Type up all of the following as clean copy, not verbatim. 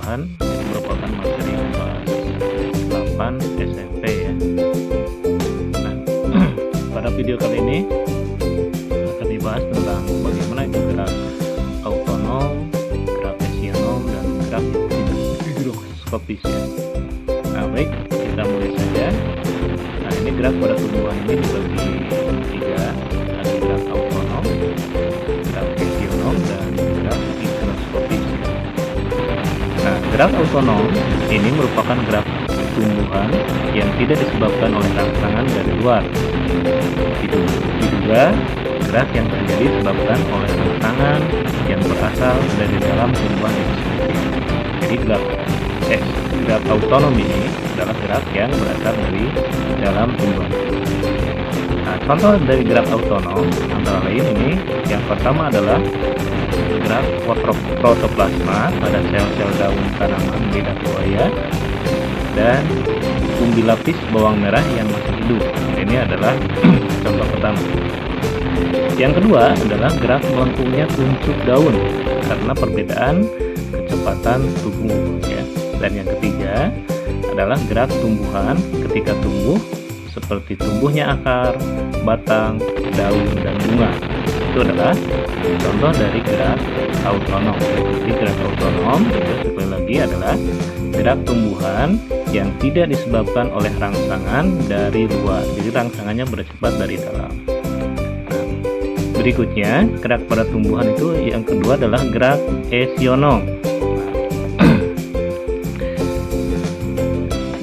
tumbuhan itu merupakan materi kelas 8 SMP ya. Nah, pada video kali ini akan dibahas tentang bagaimana itu gerak autonom, gerak esionom, dan gerak hidroskopis ya. Nah, baik, kita mulai saja. Nah, ini gerak pada tumbuhan ini dibagi tiga, ada gerak autonom, gerak esionom, dan gerak hidroskopis ya. Nah, gerak autonom ini merupakan gerak tumbuhan yang tidak disebabkan oleh rangsangan dari luar. Diduga gerak yang terjadi disebabkan oleh rangsangan yang berasal dari dalam tumbuhan itu sendiri. Jadi gerak autonom ini adalah gerak yang berasal dari dalam tumbuhan. Nah, contoh dari gerak autonom antara lain ini, yang pertama adalah gerak protoplasma pada sel-sel daun tanaman lidah buaya dan umbi lapis bawang merah yang masih hidup. Ini adalah contoh pertama. Yang kedua adalah gerak melengkungnya kuncup daun karena perbedaan kecepatan tumbuh ya. Dan yang ketiga adalah gerak tumbuhan ketika tumbuh, seperti tumbuhnya akar, batang, daun, dan bunga. Itu adalah contoh dari gerak autonom. Jadi gerak autonom itu sekali lagi adalah gerak tumbuhan yang tidak disebabkan oleh rangsangan dari luar. Jadi rangsangannya bersifat dari dalam. Nah, berikutnya gerak pada tumbuhan itu yang kedua adalah gerak esionom.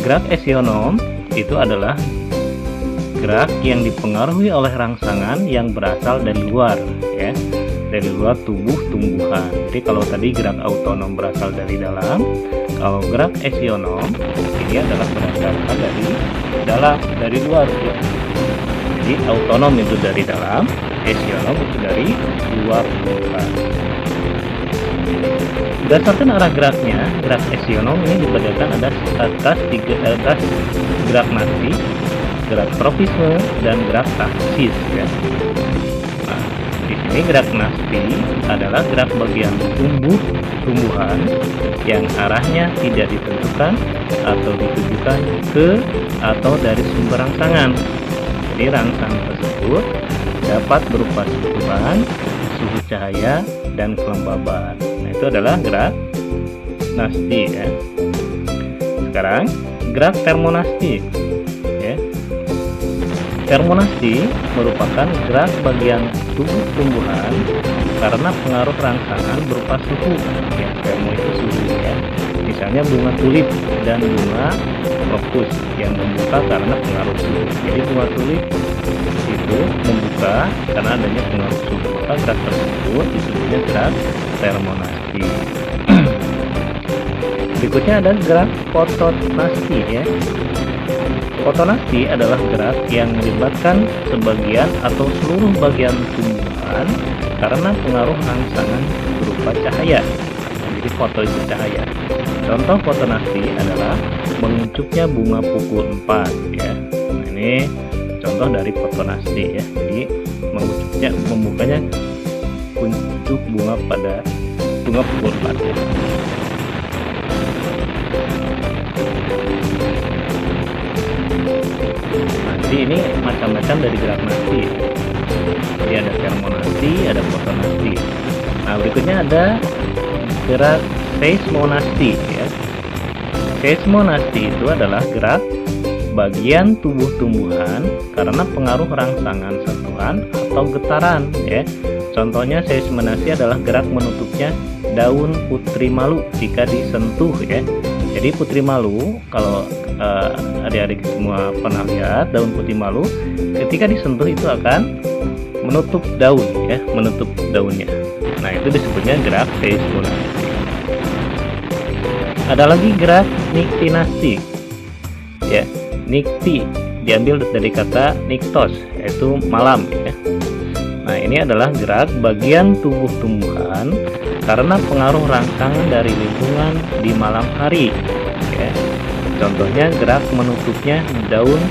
Gerak esionom itu adalah gerak yang dipengaruhi oleh rangsangan yang berasal dari luar ya, dari luar tubuh tumbuhan. Jadi kalau tadi gerak autonom berasal dari dalam, kalau gerak esionom ini adalah berdasarkan dari dalam, dari luar ya. Jadi autonom itu dari dalam, esionom itu dari luar tumbuhan. Berdasarkan arah geraknya, gerak esionom ini dibedakan atas gerak nasti, gerak tropisme, dan gerak taksis ya. Nah, di sini gerak nasti adalah gerak bagian tumbuhan yang arahnya tidak ditentukan atau ditujukan ke atau dari sumber rangsangan. Jadi rangsang tersebut dapat berupa sentuhan, suhu cahaya, dan kelembaban. Nah, itu adalah gerak nasti ya. Sekarang gerak termonasti ya. Termonasti merupakan gerak bagian tubuh tumbuhan karena pengaruh rangsangan berupa suhu ya. Termo itu suhu ya. Misalnya bunga tulip dan bunga krokus yang membuka karena pengaruh suhu. Jadi bunga tulip itu membuka karena adanya pengaruh suhu, maka gerak tersebut disebutnya gerak termonasti. Berikutnya ada gerak fotonasti ya. Fotonasti adalah gerak yang melibatkan sebagian atau seluruh bagian tumbuhan karena pengaruh rangsangan berupa cahaya. Jadi foto itu cahaya. Contoh fotonasti adalah menguncupnya bunga pukul 4 ya. Nah, ini contoh dari fotonasti ya. Jadi membukanya kuncup bunga pada bunga pukul 4 ya. Nah, jadi ini macam-macam dari gerak nasti ya. Jadi ada termonasti, ada fotonasti. Nah, berikutnya ada gerak seismonasti ya. Seismonasti itu adalah gerak bagian tubuh tumbuhan karena pengaruh rangsangan sentuhan atau getaran ya. Contohnya seismonasti adalah gerak menutupnya daun putri malu jika disentuh ya. Jadi putri malu, kalau adik-adik semua pernah lihat daun putri malu, ketika disentuh itu akan menutup daun ya, menutup daunnya. Nah, itu disebutnya gerak seismonasti. Ada lagi gerak niktinasti ya. Nikti diambil dari kata niktos, yaitu malam ya. Nah, ini adalah gerak bagian tubuh tumbuhan karena pengaruh rangsangan dari lingkungan di malam hari ya. Contohnya gerak menutupnya daun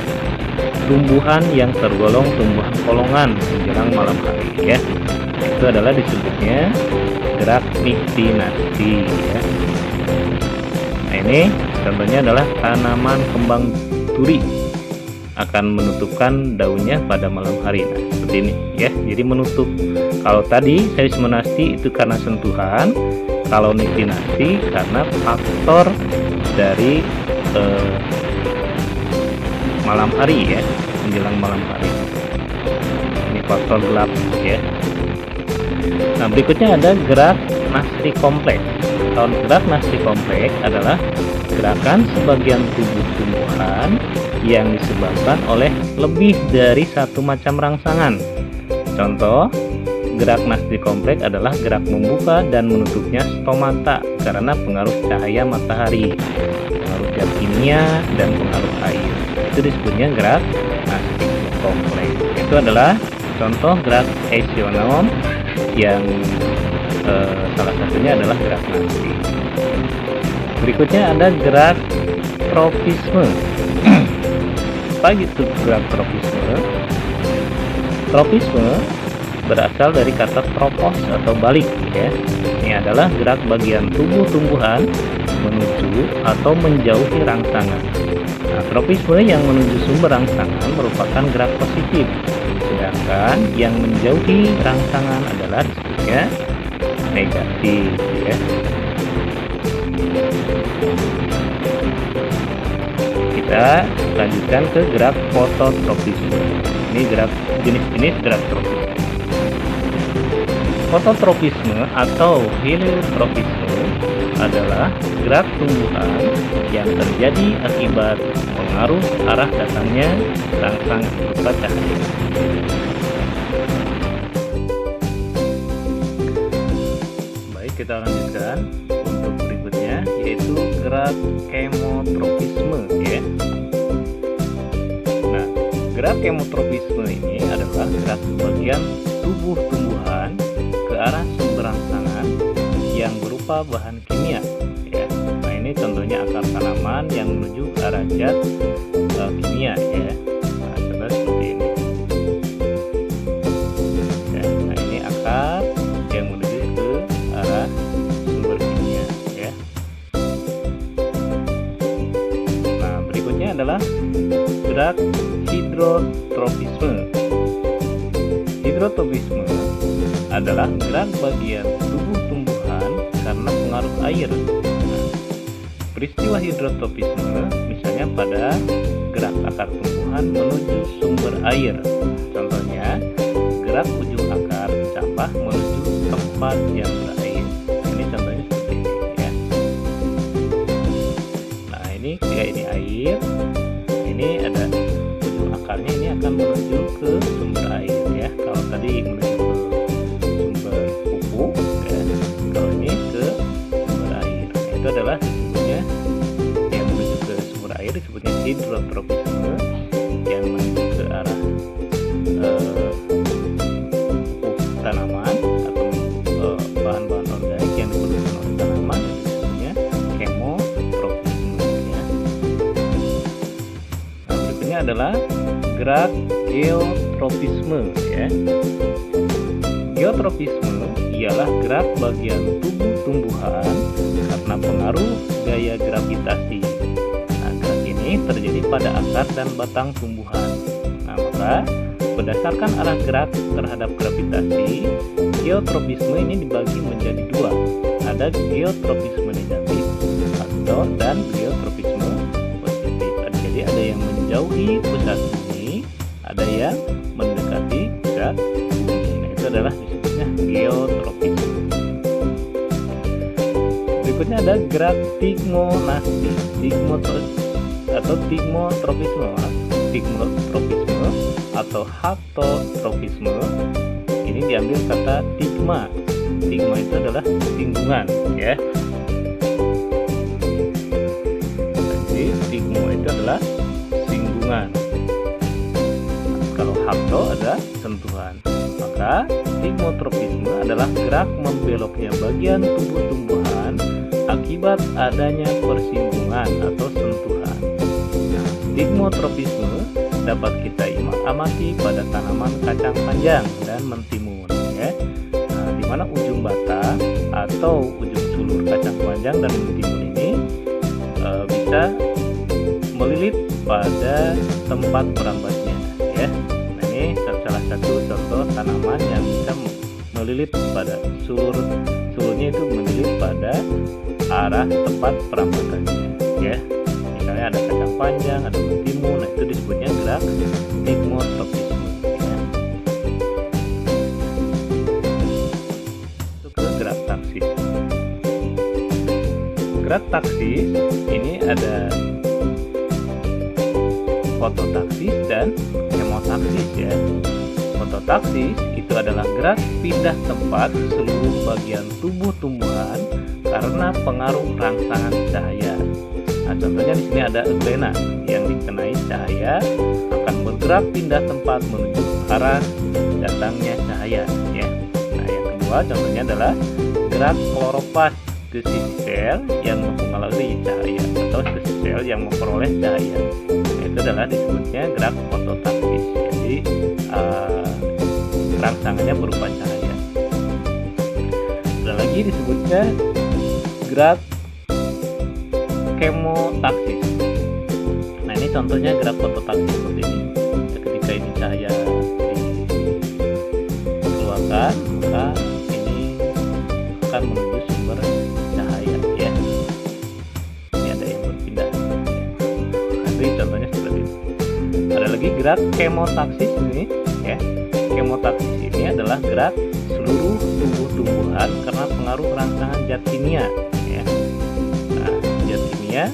tumbuhan yang tergolong tumbuhan kolongan menjelang malam hari ya. Itu adalah disebutnya gerak niktinasti ya. ini contohnya adalah tanaman kembang turi akan menutupkan daunnya pada malam hari. Nah, seperti ini ya. Jadi menutup. Kalau tadi seismonasti itu karena sentuhan, kalau niktinasti karena faktor dari malam hari ya, menjelang malam hari. Ini faktor gelap ya. Nah, berikutnya ada gerak nasti kompleks. Kalau gerak nasti kompleks adalah gerakan sebagian tubuh tumbuhan yang disebabkan oleh lebih dari satu macam rangsangan. Contoh, gerak nasti kompleks adalah gerak membuka dan menutupnya stomata karena pengaruh cahaya matahari, pengaruh zat kimia, dan pengaruh air. Itu disebutnya gerak nasti kompleks. Itu adalah contoh gerak esionom yang salah satunya adalah gerak nasti. Berikutnya ada gerak tropisme. Apa gitu gerak tropisme? Tropisme berasal dari kata tropos atau balik ya. Ini adalah gerak bagian tubuh tumbuhan menuju atau menjauhi rangsangan. Nah, tropisme yang menuju sumber rangsangan merupakan gerak positif, sedangkan yang menjauhi rangsangan adalah disebutnya negatif ya. Kita lanjutkan ke gerak fototropisme. Ini gerak jenis-jenis gerak tropisme. Fototropisme atau heliotropisme adalah gerak tumbuhan yang terjadi akibat pengaruh arah datangnya rangsang berupa cahaya. Baik, kita lanjutkan untuk berikutnya, yaitu gerak kemotropisme ya. Nah, gerak kemotropisme ini adalah gerak bagian tubuh tumbuhan ke arah sumber rangsangan yang berupa bahan kimia ya. Nah, ini contohnya akar tanaman yang menuju ke arah zat kimia ya. Nah, contoh seperti ini ya. Nah, ini akar yang menuju ke arah sumber kimia ya. Nah, berikutnya adalah gerak hidrotropisme. Hidrotropisme adalah gerak bagian tubuh tumbuhan karena pengaruh air. Nah, peristiwa hidrotropisme misalnya pada gerak akar tumbuhan menuju sumber air. Contohnya, gerak ujung akar cabah menuju tempat yang berair. Ini contohnya seperti ini ya. Nah, ini ketika ini air, ini ada ujung akarnya, ini akan menuju ke sumber air ya. Kalau tadi menuju ke sumber pupuk ya, kalau ini ke sumber air. Nah, itu adalah disebutnya yang menuju ke sumber air disebutnya hidrotropisme, yang menuju ke arah pupuk tanaman atau bahan-bahan organik yang diperlukan oleh tanaman disebutnya kemotropisme ya. Nah, berikutnya adalah gerak geotropisme ya. Geotropisme ialah gerak bagian tubuh tumbuhan karena pengaruh gaya gravitasi. Nah, gerak ini terjadi pada akar dan batang tumbuhan. Nah, maka berdasarkan arah gerak terhadap gravitasi, geotropisme ini dibagi menjadi dua. Ada geotropisme negatif dan geotropisme positif. Jadi ada yang menjauhi pusat bumi, ada yang mendekati pusat bumi. Nah, itu adalah disebutnya geotropisme. Berikutnya ada gerak tigmonasti, tigmotropisme atau haptotropisme. Ini diambil kata tigma. Tigma itu adalah singgungan ya. Jadi tigmo itu adalah singgungan. Kalau hapto ada sentuhan. Maka tigmotropisme adalah gerak membeloknya bagian tubuh tumbuhan akibat adanya persinggungan atau sentuhan. Nah, tigmotropisme dapat kita amati pada tanaman kacang panjang dan mentimun ya. Nah, di mana ujung batang atau ujung sulur kacang panjang dan mentimun ini bisa melilit pada tempat merambatnya ya. Nah, ini salah satu contoh tanaman yang bisa melilit pada sulurnya itu melilit pada arah tempat perambatannya ya. Misalnya ada kacang panjang, ada mentimun, nah itu disebutnya gerak stigmotropisme ya. Itu ke gerak taksis. Gerak taksis ini ada fototaksis dan hemotaksis ya. Fototaksis itu adalah gerak pindah tempat seluruh bagian tubuh tumbuhan karena pengaruh rangsangan cahaya. Nah, contohnya di sini ada eglena yang dikenai cahaya akan bergerak pindah tempat menuju arah datangnya cahaya ya. Nah, yang kedua contohnya adalah gerak kloroplas, sel sel yang mempengaruhi cahaya atau sel yang memperoleh cahaya. Itu adalah disebutnya gerak fototaksis. Jadi rangsangannya berupa cahaya. Ada lagi disebutnya gerak kemotaksis. Nah, ini contohnya gerak fototaksis seperti ini. Ketika ini cahaya dikeluarkan, maka ini akan menuju sumber cahaya ya. Ini ada yang berpindah. Nanti contohnya seperti itu. Ada lagi gerak kemotaksis ini ya. Kemotaksis ini adalah gerak seluruh tubuh tumbuhan karena pengaruh rangsangan zat kimia ya. Nah, zat kimia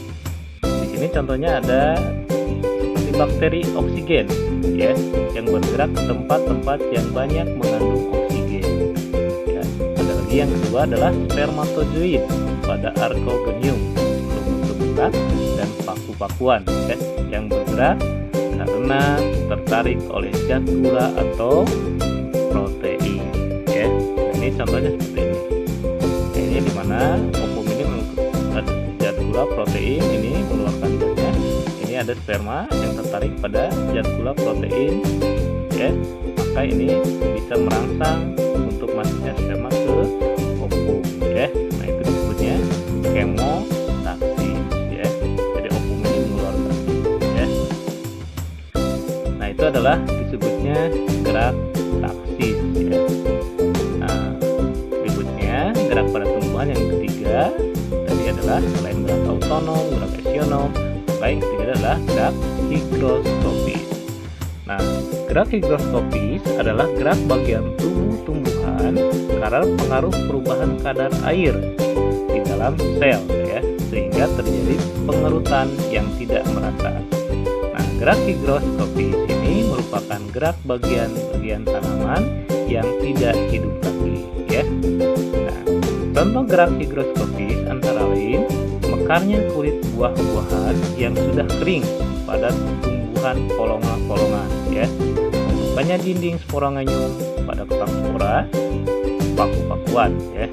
di sini contohnya ada seperti bakteri oksigen ya, yang bergerak ke tempat-tempat yang banyak mengandung oksigen ya. Ada lagi yang kedua adalah spermatozoid pada archegonium, tumbuh-tumbuhan dan paku-pakuan ya, yang bergerak karena tertarik oleh zat gula atau protein ya. Nah, ini contohnya seperti ini. Nah, ini dimana ovum ini mengeluarkan zat gula protein, ini mengeluarkan zatnya. Ini ada sperma yang tertarik pada zat gula protein ya, maka ini bisa merangsang untuk masuknya sperma ke ovum ya. Nah, itu disebutnya kemotaksis ya. Jadi ovum ini mengeluarkan ya. Nah, itu adalah disebutnya gerak taksis ya. Nah, berikutnya gerak pada tumbuhan yang ketiga tadi adalah selain gerak autonom, gerak esionom, yang ketiga adalah gerak higroskopis. Nah, gerak higroskopis adalah gerak bagian tubuh tumbuhan karena pengaruh perubahan kadar air di dalam sel ya, sehingga terjadi pengerutan yang tidak merata. Nah, gerak higroskopis ini merupakan gerak bagian-bagian tanaman yang tidak hidup lagi ya. Nah, contoh gerak higroskopis antara lain mekarnya kulit buah-buahan yang sudah kering pada tumbuhan polonga-polongan ya, pembukanya dinding sporanganyum pada kotak spora paku-pakuan ya.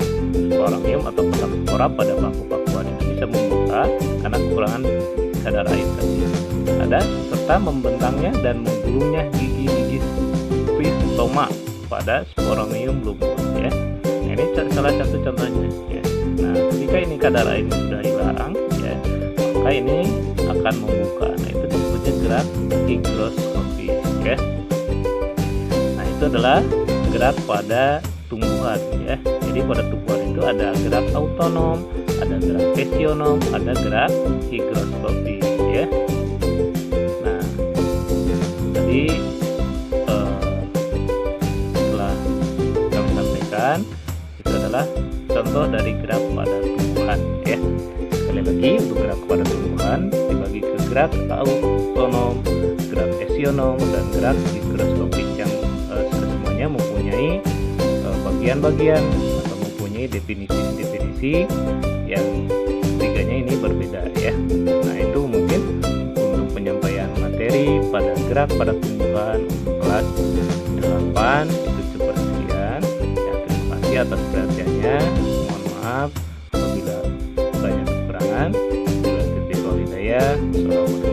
Sporanganyum atau kotak spora pada paku-pakuan itu bisa membuka karena kekurangan kadar air tadi. Ada serta membentangnya dan menggulungnya gigi-gigi pistoma pada sporanganyum lumut ya. Nah, ini salah satu contohnya ya. Nah, ketika ini kadar air sudah hilang ya, maka ini akan membuka. Nah, itu disebutnya gerak higroskopis ya. Nah, itu adalah gerak pada tumbuhan ya. Jadi pada tumbuhan itu ada gerak autonom, ada gerak esionom, ada gerak higroskopis ya. Nah, tadi setelah kami sampaikan itu adalah contoh dari gerak pada tumbuhan ya. Sekali lagi, untuk gerak pada tumbuhan dibagi ke gerak autonom, gerak esionom, dan gerak higroskopik yang semuanya mempunyai bagian-bagian atau mempunyai definisi-definisi yang ketiganya ini berbeda ya. Nah, itu mungkin untuk penyampaian materi pada gerak pada tumbuhan untuk kelas 8 itu cukup sekian ya. Terima kasih atas perhatiannya. Mohon maaf apabila banyak kekurangan. Bila titik walidaya. Assalamualaikum